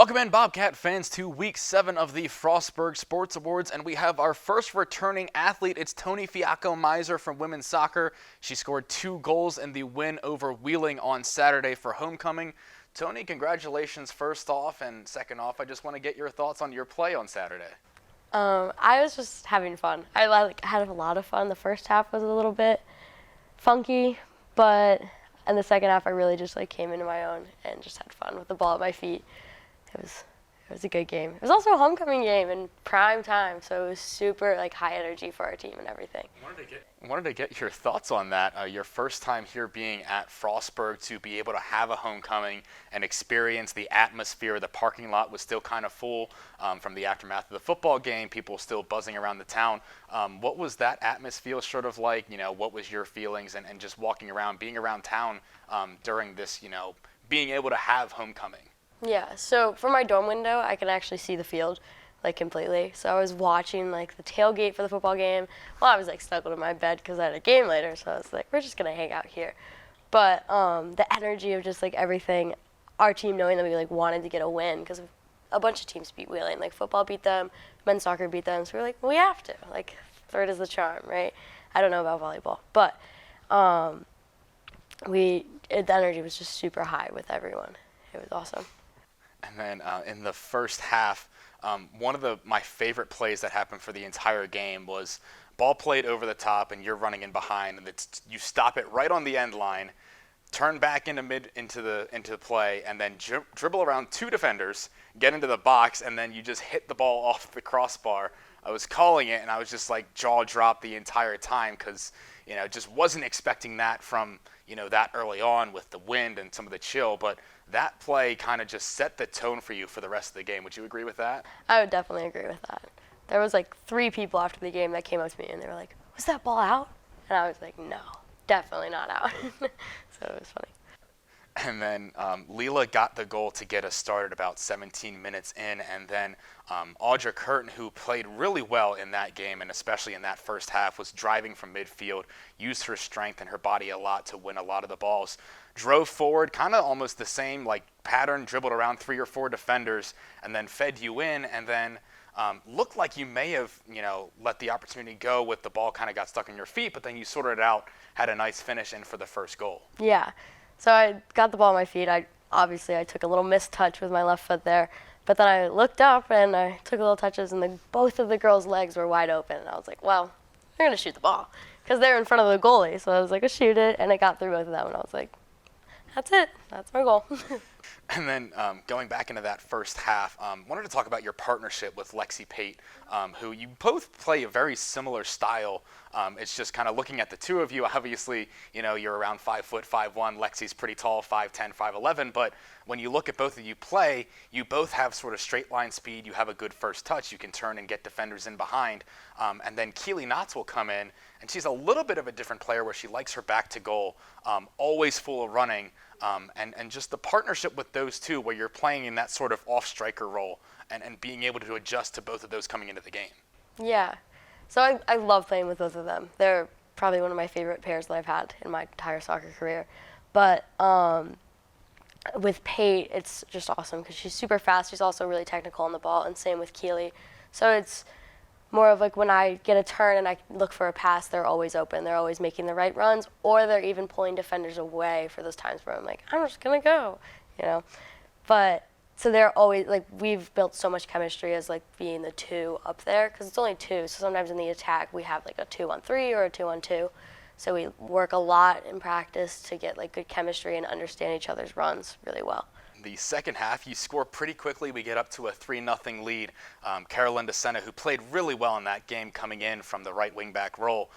Welcome in, Bobcat fans, to Week 7 of the Frostburg Sports Awards, and we have our first returning athlete. It's Toni Fiocco-Mizer from women's soccer. She scored 2 goals in the win over Wheeling on Saturday for homecoming. Toni, congratulations first off, and second off, I just want to get your thoughts on your play on Saturday. I was just having fun. I had a lot of fun. The first half was a little bit funky, but in the second half I really just came into my own and just had fun with the ball at my feet. It was a good game. It was also a homecoming game in prime time, so it was super high energy for our team and everything. I wanted to get your thoughts on that. Your first time here being at Frostburg, to be able to have a homecoming and experience the atmosphere. The parking lot was still kind of full from the aftermath of the football game. People still buzzing around the town. What was that atmosphere sort of like? What was your feelings and just walking around, being around town during this, being able to have homecoming? Yeah, so from my dorm window, I can actually see the field, completely. So I was watching, the tailgate for the football game. Well, I was, snuggled in my bed because I had a game later, so I was like, we're just going to hang out here. But the energy of just, everything, our team knowing that we, wanted to get a win because a bunch of teams beat Wheeling. Football beat them, men's soccer beat them, so we were like, well, we have to. Third is the charm, right? I don't know about volleyball, but the energy was just super high with everyone. It was awesome. And then in the first half, one of my favorite plays that happened for the entire game was ball played over the top, and you're running in behind, and you stop it right on the end line, turn back into the play, and then dribble around 2 defenders, get into the box, and then you just hit the ball off the crossbar. I was calling it, and I was just jaw dropped the entire time because just wasn't expecting that from that early on with the wind and some of the chill, but that play kind of just set the tone for you for the rest of the game. Would you agree with that? I would definitely agree with that. There was 3 people after the game that came up to me and they were like, was that ball out? And I was like, no, definitely not out. So it was funny. And then Leela got the goal to get us started about 17 minutes in, and then Audra Curtin, who played really well in that game, and especially in that first half, was driving from midfield, used her strength and her body a lot to win a lot of the balls, drove forward, kind of almost the same pattern, dribbled around 3 or 4 defenders, and then fed you in, and then looked like you may have let the opportunity go with the ball kind of got stuck in your feet, but then you sorted it out, had a nice finish in for the first goal. Yeah. So I got the ball at my feet. I took a little missed touch with my left foot there, but then I looked up and I took a little touches, and both of the girls' legs were wide open. And I was like, well, they're going to shoot the ball because they're in front of the goalie. So I was like, I'll shoot it, and I got through both of them, and I was like, that's it. That's my goal. And then going back into that first half, wanted to talk about your partnership with Lexi Pate, who you both play a very similar style. It's just kind of looking at the two of you. Obviously, you're around 5 foot 5'1". Lexi's pretty tall, 5'10", 5'11". But when you look at both of you play, you both have sort of straight line speed. You have a good first touch. You can turn and get defenders in behind. And then Keely Knotts will come in, and she's a little bit of a different player where she likes her back to goal, always full of running. And just the partnership with those two where you're playing in that sort of off-striker role and being able to adjust to both of those coming into the game. Yeah. So I love playing with both of them. They're probably one of my favorite pairs that I've had in my entire soccer career. But with Pate, it's just awesome because she's super fast. She's also really technical on the ball, and same with Keely. So it's more of when I get a turn and I look for a pass, they're always open. They're always making the right runs, or they're even pulling defenders away for those times where I'm like, I'm just going to go, But so they're always, we've built so much chemistry as, being the 2 up there, because it's only 2. So sometimes in the attack, we have, a 2-on-3 or a 2-on-2. So we work a lot in practice to get, good chemistry and understand each other's runs really well. The second half, you score pretty quickly. We get up to a 3-0 lead. Carolinda Senna, who played really well in that game coming in from the right wing back role,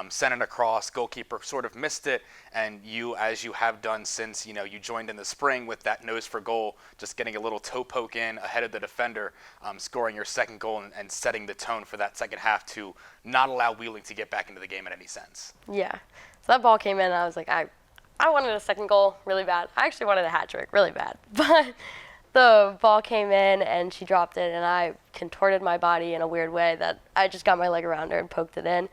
sent it across. Goalkeeper sort of missed it, and you, as you have done since you joined in the spring with that nose for goal, just getting a little toe poke in ahead of the defender, scoring your second goal and setting the tone for that second half to not allow Wheeling to get back into the game in any sense. Yeah. So that ball came in, and I was like, I wanted a second goal really bad. I actually wanted a hat trick really bad. But the ball came in and she dropped it, and I contorted my body in a weird way that I just got my leg around her and poked it in.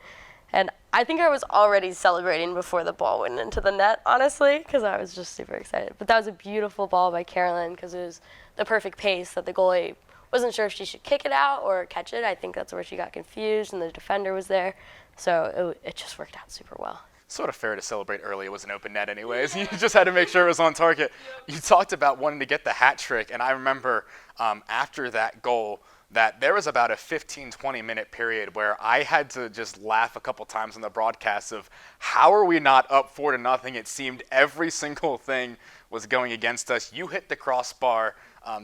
And I think I was already celebrating before the ball went into the net, honestly, because I was just super excited. But that was a beautiful ball by Carolyn because it was the perfect pace that the goalie wasn't sure if she should kick it out or catch it. I think that's where she got confused, and the defender was there. So it just worked out super well. Sort of fair to celebrate early. It was an open net anyways. You just had to make sure it was on target. You talked about wanting to get the hat trick, and I remember after that goal that there was about a 15, 20-minute period where I had to just laugh a couple times on the broadcast of how are we not up 4-0? It seemed every single thing was going against us. You hit the crossbar.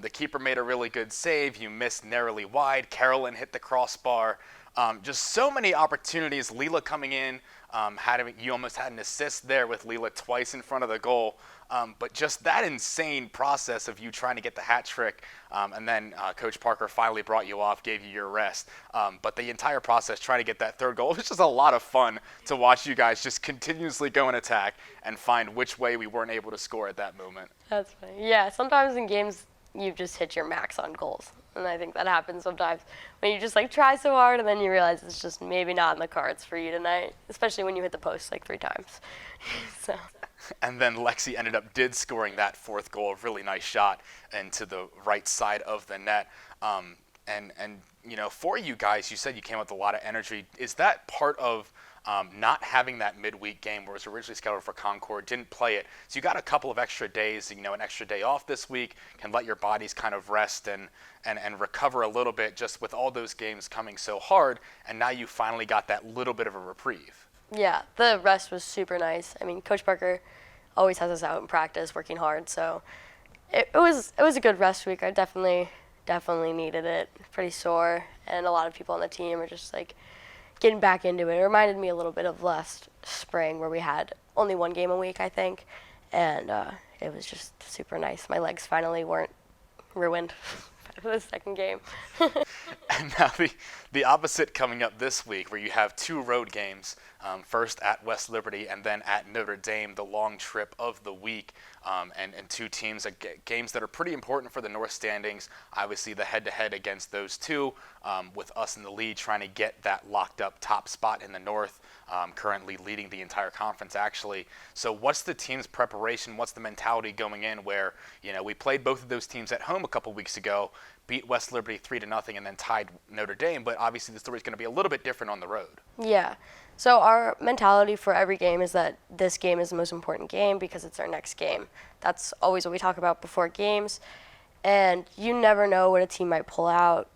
The keeper made a really good save. You missed narrowly wide. Carolyn hit the crossbar. Just so many opportunities. Leela coming in, you almost had an assist there with Leela twice in front of the goal. But just that insane process of you trying to get the hat trick, and then Coach Parker finally brought you off, gave you your rest. But the entire process trying to get that third goal, it was just a lot of fun to watch you guys just continuously go in attack and find which way we weren't able to score at that moment. That's funny. Yeah, sometimes in games you just hit your max on goals. And I think that happens sometimes when you just try so hard and then you realize it's just maybe not in the cards for you tonight, especially when you hit the post 3 times. So. And then Lexi did scoring that fourth goal, a really nice shot into the right side of the net. And for you guys, you said you came with a lot of energy. Is that part of not having that midweek game where it was originally scheduled for Concord, didn't play it? So you got a couple of extra days, an extra day off this week, can let your bodies kind of rest and recover a little bit just with all those games coming so hard, and now you finally got that little bit of a reprieve. Yeah, the rest was super nice. I mean, Coach Parker always has us out in practice working hard, so it was a good rest week. I definitely needed it. Pretty sore, and a lot of people on the team are just getting back into it. It reminded me a little bit of last spring where we had only 1 game a week, I think, and it was just super nice. My legs finally weren't ruined for the second game. And now the opposite coming up this week, where you have 2 road games, first at West Liberty and then at Notre Dame, the long trip of the week, and 2 teams, games that are pretty important for the North standings. Obviously, the head-to-head against those 2, with us in the lead trying to get that locked-up top spot in the North, currently leading the entire conference, actually. So what's the team's preparation? What's the mentality going in where, we played both of those teams at home a couple weeks ago, beat West Liberty 3-0, and then tied Notre Dame, but obviously the story is going to be a little bit different on the road. Yeah. So our mentality for every game is that this game is the most important game because it's our next game. That's always what we talk about before games. And you never know what a team might pull out.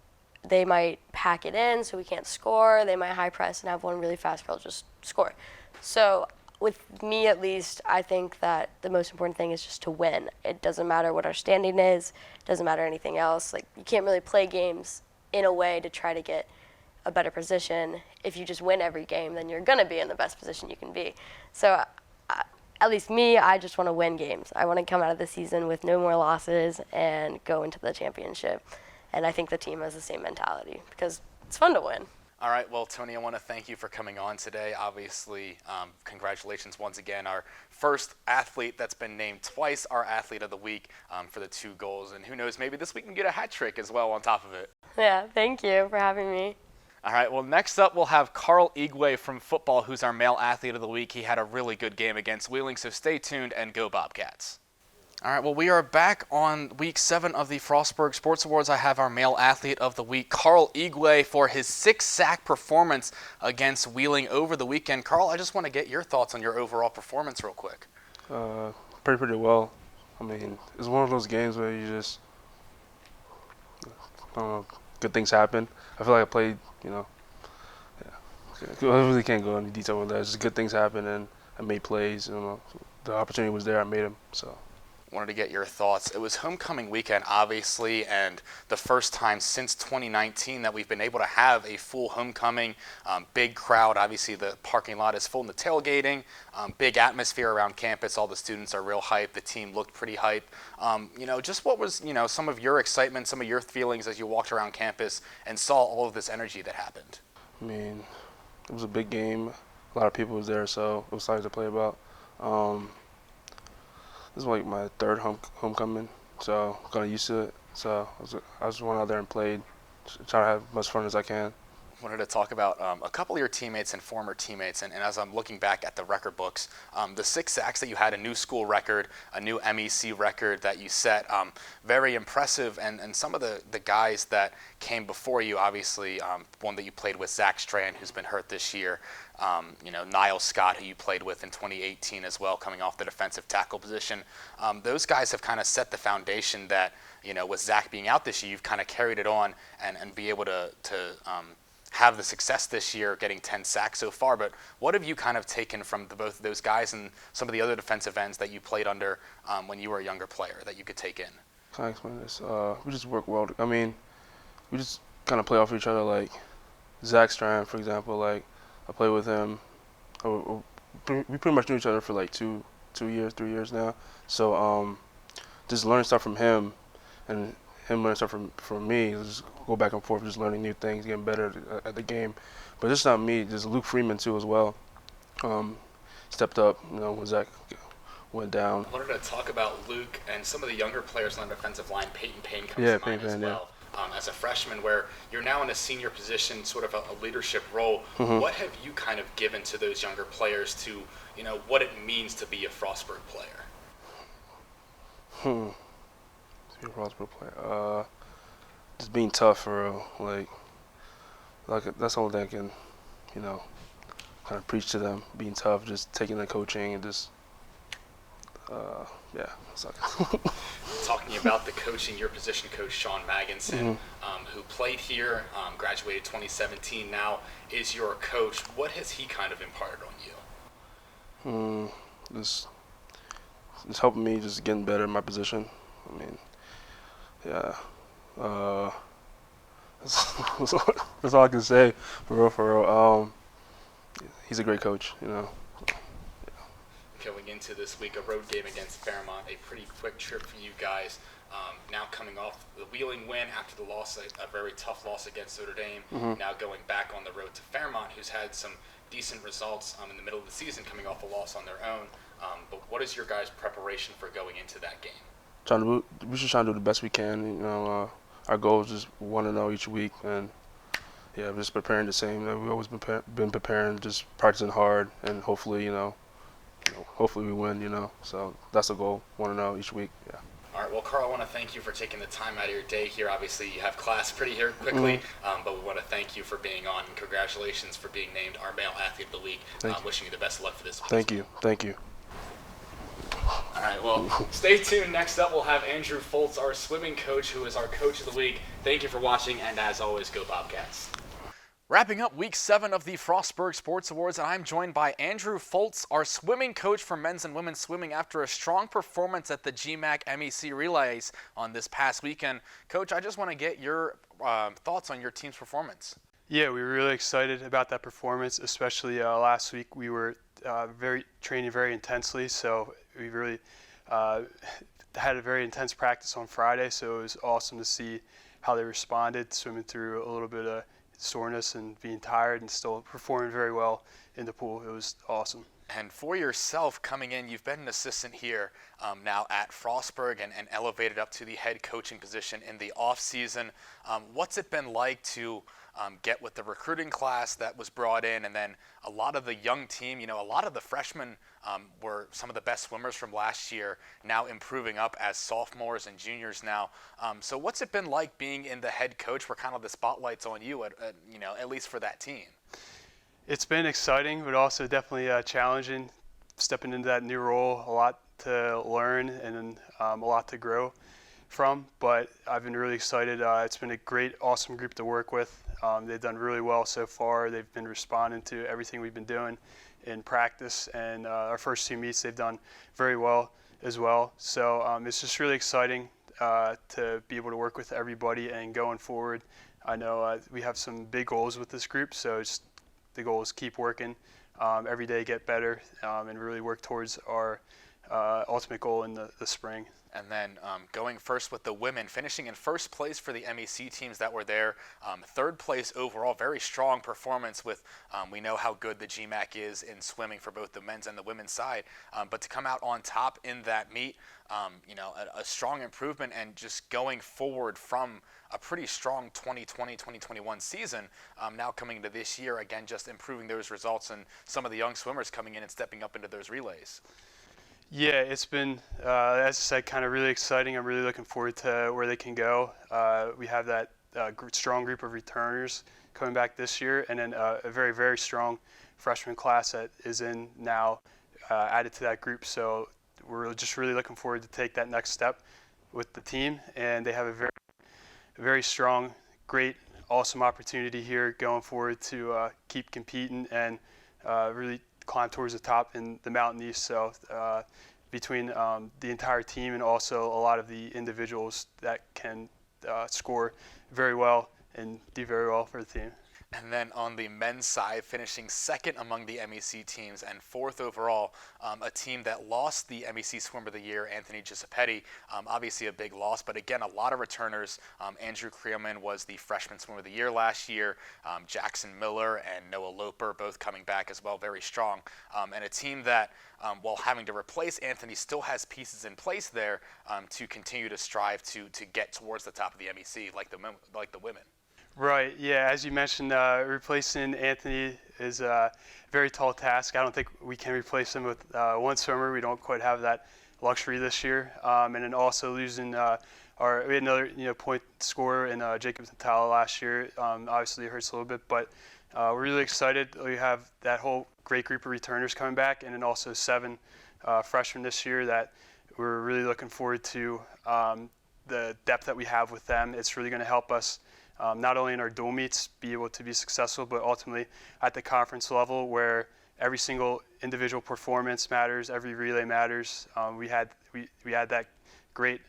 They might pack it in so we can't score. They might high press and have one really fast girl just score. So with me at least, I think that the most important thing is just to win. It doesn't matter what our standing is. It doesn't matter anything else. You can't really play games in a way to try to get a better position. If you just win every game, then you're going to be in the best position you can be. So at least me, I just want to win games. I want to come out of the season with no more losses and go into the championship. And I think the team has the same mentality because it's fun to win. All right, well, Toni, I want to thank you for coming on today. Obviously, congratulations once again. Our first athlete that's been named twice our Athlete of the Week for the 2 goals. And who knows, maybe this week we can get a hat trick as well on top of it. Yeah, thank you for having me. All right, well, next up we'll have Carl Igweh from football, who's our Male Athlete of the Week. He had a really good game against Wheeling, so stay tuned and go Bobcats. All right, well, we are back on week 7 of the Frostburg Sports Awards. I have our Male Athlete of the Week, Carl Igweh, for his 6-sack performance against Wheeling over the weekend. Carl, I just want to get your thoughts on your overall performance real quick. Pretty well. I mean, it's one of those games where you just, I don't know, good things happen. I feel like I played, I really can't go into detail with that. Just good things happen, and I made plays. The opportunity was there. I made them, so. Wanted to get your thoughts. It was homecoming weekend, obviously, and the first time since 2019 that we've been able to have a full homecoming. Big crowd. Obviously, the parking lot is full in the tailgating. Big atmosphere around campus. All the students are real hyped. The team looked pretty hyped. Just what was, some of your excitement, some of your feelings as you walked around campus and saw all of this energy that happened? I mean, it was a big game. A lot of people was there, so it was exciting to play about. This is my 3rd homecoming, so got used to it. So I just went out there and played, try to have as much fun as I can. wanted to talk about a couple of your teammates and former teammates, and as I'm looking back at the record books, the 6 sacks that you had, a new school record, a new MEC record that you set, very impressive, and some of the guys that came before you, obviously, one that you played with, Zach Strand, who's been hurt this year, Niall Scott, who you played with in 2018 as well, coming off the defensive tackle position. Those guys have kind of set the foundation that, with Zach being out this year, you've kind of carried it on and be able to have the success this year, getting 10 sacks so far. But what have you kind of taken from both of those guys and some of the other defensive ends that you played under when you were a younger player that you could take in? Can I explain this? We just work well. I mean, we just kind of play off each other. Like Zach Strand, for example, like I play with him. We pretty much knew each other for like 3 years now. So just learning stuff from him and him learning stuff from me, just go back and forth, just learning new things, getting better at the game. But just not me, just Luke Freeman too as well. Stepped up, when Zach went down. I wanted to talk about Luke and some of the younger players on the defensive line. Peyton Payne comes to mind as well. As a freshman, where you're now in a senior position, sort of a leadership role, what have you kind of given to those younger players to, what it means to be a Frostburg player? To be a Frostburg player, just being tough for real. Like that's the only thing I can, kind of preach to them. Being tough, just taking the coaching and just, yeah. Talking about the coaching, your position coach, Sean Magginson, who played here, graduated 2017, now is your coach. What has he kind of imparted on you? Just helping me just getting better in my position. I mean, yeah. That's all I can say, for real. He's a great coach, Going into this week, a road game against Fairmont, a pretty quick trip for you guys. Now coming off the Wheeling win after the loss, a very tough loss against Notre Dame. Now going back on the road to Fairmont, who's had some decent results in the middle of the season, coming off a loss on their own. But what is your guys' preparation for going into that game? We should try to do the best we can. Our goal is just 1-0 each week, and yeah, just preparing the same. We've always been preparing, just practicing hard, and hopefully, hopefully we win. So that's the goal, 1-0 each week. Yeah. All right, well, Carl, I want to thank you for taking the time out of your day here. Obviously, you have class pretty here quickly, but we want to thank you for being on, and congratulations for being named our Male Athlete of the Week. Wishing you the best of luck for this. Thank you. All right, well, stay tuned. Next up, we'll have Andrew Foltz, our swimming coach, who is our Coach of the Week. Thank you for watching, and as always, go Bobcats. Wrapping up Week 7 of the Frostburg Sports Awards, and I'm joined by Andrew Foltz, our swimming coach for men's and women's swimming, after a strong performance at the GMAC MEC Relays on this past weekend. Coach, I just want to get your thoughts on your team's performance. Yeah, we were really excited about that performance, especially last week. We were training very intensely, so we really had a very intense practice on Friday, so it was awesome to see how they responded, swimming through a little bit of soreness and being tired and still performing very well in the pool. It was awesome. And for yourself coming in, you've been an assistant here now at Frostburg and elevated up to the head coaching position in the off season. What's it been like to get with the recruiting class that was brought in, and then a lot of the young team, a lot of the freshmen were some of the best swimmers from last year, now improving up as sophomores and juniors now. So what's it been like being in the head coach where kind of the spotlight's on you, at least for that team? It's been exciting, but also definitely challenging, stepping into that new role. A lot to learn and a lot to grow from, but I've been really excited. It's been a great, awesome group to work with. They've done really well so far. They've been responding to everything we've been doing in practice, and our first 2 meets they've done very well as well. So it's just really exciting to be able to work with everybody, and going forward, I know we have some big goals with this group, so the goal is keep working every day, get better, and really work towards our ultimate goal in the spring. And then going first with the women, finishing in first place for the MEC teams that were there. Third place overall, very strong performance with, we know how good the GMAC is in swimming for both the men's and the women's side. But to come out on top in that meet, a strong improvement, and just going forward from a pretty strong 2020-2021 season, now coming into this year, again, just improving those results and some of the young swimmers coming in and stepping up into those relays. Yeah, it's been, as I said, kind of really exciting. I'm really looking forward to where they can go. We have that strong group of returners coming back this year, and then a very, very strong freshman class that is in now added to that group. So we're just really looking forward to take that next step with the team, and they have a very, very strong, great, awesome opportunity here going forward to keep competing and really climb towards the top in the Mountain East. So between the entire team and also a lot of the individuals that can score very well and do very well for the team. And then on the men's side, finishing second among the MEC teams and fourth overall, a team that lost the MEC Swimmer of the Year, Anthony Giuseppetti. Obviously a big loss, but again, a lot of returners. Andrew Creelman was the Freshman Swimmer of the Year last year. Jackson Miller and Noah Loper both coming back as well, very strong. And a team that, while having to replace Anthony, still has pieces in place there to continue to strive to get towards the top of the MEC like the women. Right, yeah, as you mentioned, replacing Anthony is a very tall task. I don't think we can replace him with one swimmer. We don't quite have that luxury this year. And then also losing we had another point scorer in Jacob Natala last year. Obviously it hurts a little bit, but we're really excited. We have that whole great group of returners coming back, and then also 7 freshmen this year that we're really looking forward to. The depth that we have with them, it's really going to help us not only in our dual meets be able to be successful, but ultimately at the conference level where every single individual performance matters, every relay matters. We had that great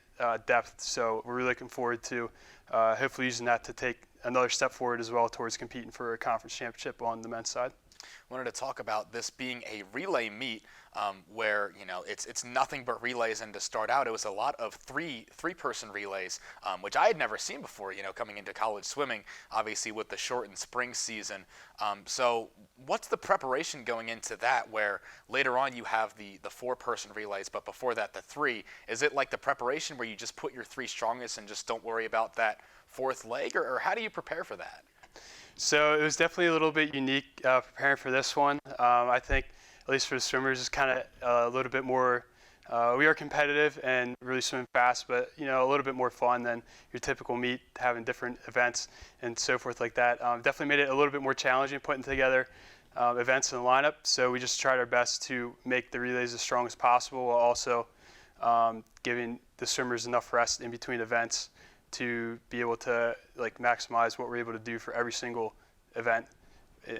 depth, so we're really looking forward to hopefully using that to take another step forward as well towards competing for a conference championship on the men's side. Wanted to talk about this being a relay meet where it's nothing but relays, and to start out it was a lot of three-person relays, which I had never seen before, coming into college swimming, obviously with the shortened spring season. So what's the preparation going into that, where later on you have the 4-person relays, but before that the 3? Is it like the preparation where you just put your 3 strongest and just don't worry about that 4th leg, or how do you prepare for that? So it was definitely a little bit unique preparing for this one. I think, at least for the swimmers, it's kind of a little bit more, we are competitive and really swim fast, but a little bit more fun than your typical meet, having different events and so forth like that. Definitely made it a little bit more challenging putting together events in the lineup. So we just tried our best to make the relays as strong as possible, while also giving the swimmers enough rest in between events to be able to maximize what we're able to do for every single event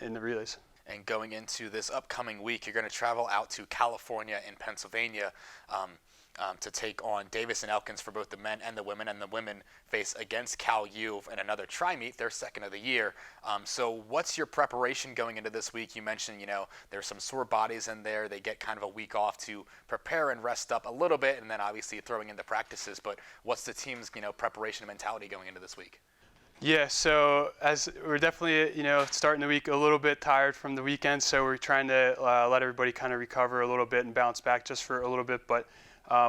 in the relays. And going into this upcoming week, you're going to travel out to California and Pennsylvania to take on Davis and Elkins for both the men and the women face against Cal U in another tri-meet, their second of the year. So what's your preparation going into this week? You mentioned, there's some sore bodies in there. They get kind of a week off to prepare and rest up a little bit, and then obviously throwing in the practices. But what's the team's, preparation and mentality going into this week? Yeah, so as we're definitely, starting the week a little bit tired from the weekend, so we're trying to let everybody kind of recover a little bit and bounce back just for a little bit, but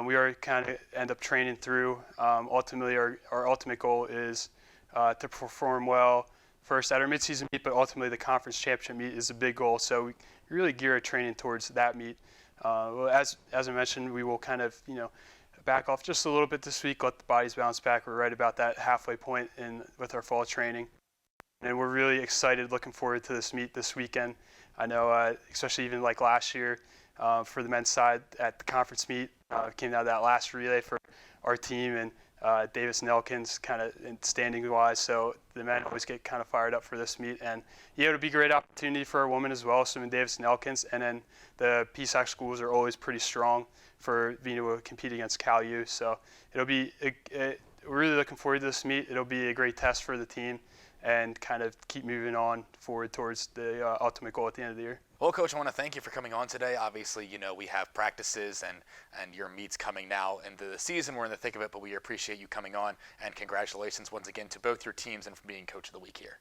we are kind of end up training through. Ultimately, our ultimate goal is to perform well first at our midseason meet, but ultimately the conference championship meet is a big goal, so we really gear our training towards that meet. As I mentioned, we will kind of, back off just a little bit this week, let the bodies bounce back. We're right about that halfway point with our fall training. And we're really excited, looking forward to this meet this weekend. I know, especially even like last year for the men's side at the conference meet, came out of that last relay for our team, and Davis and Elkins kind of standing-wise, so the men always get kind of fired up for this meet. And it'll be a great opportunity for our women as well, swimming Davis and Elkins, and then the PSAC schools are always pretty strong for being able to compete against Cal U. So it'll be, we're really looking forward to this meet. It'll be a great test for the team and kind of keep moving on forward towards the ultimate goal at the end of the year. Well, Coach, I want to thank you for coming on today. Obviously, we have practices and your meets coming now into the season. We're in the thick of it, but we appreciate you coming on, and congratulations once again to both your teams and for being Coach of the Week here.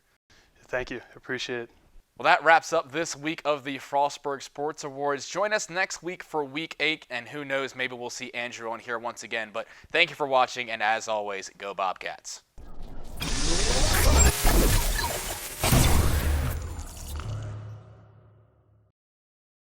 Thank you. Appreciate it. Well, that wraps up this week of the Frostburg Sports Awards. Join us next week for Week 8, and who knows, maybe we'll see Andrew on here once again. But thank you for watching, and as always, go Bobcats.